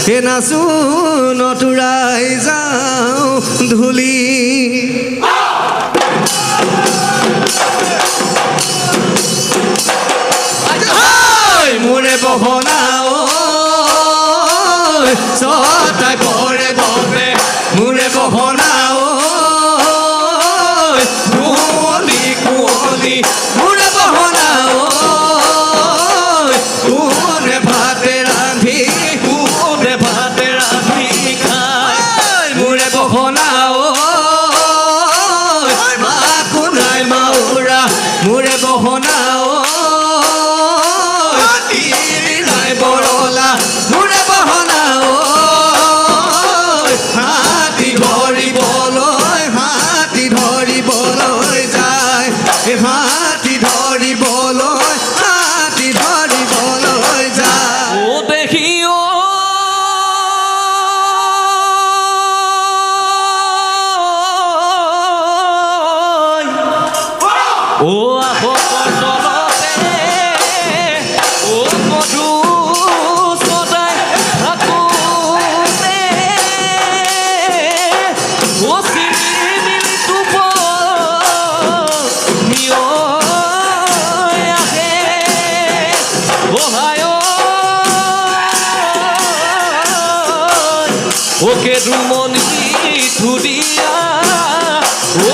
এ নাচো নতুৰাই যাওঁ ধূলি মোৰে বহনা ছটা কৰে বাবে মোৰে বহনা কুঁৱলী কুঁৱলী মোৰে বহনা কোনে ভাতে ৰান্ধি খাই মোৰে বহনা মাকো নাই মাউৰা মোৰে বহনা নাই বৰলা মোৰে বহনা হাতী ধৰিবলৈ যায় হাতী ধৰিবলৈ যায় ও দেখি ও আহতৰ তলতে ও মধু সদায় থাকোঁতে ও চিৰিমিলি টোপনিয়ৈ আহে অহায় ওকে দুমনি ধুনীয়া ও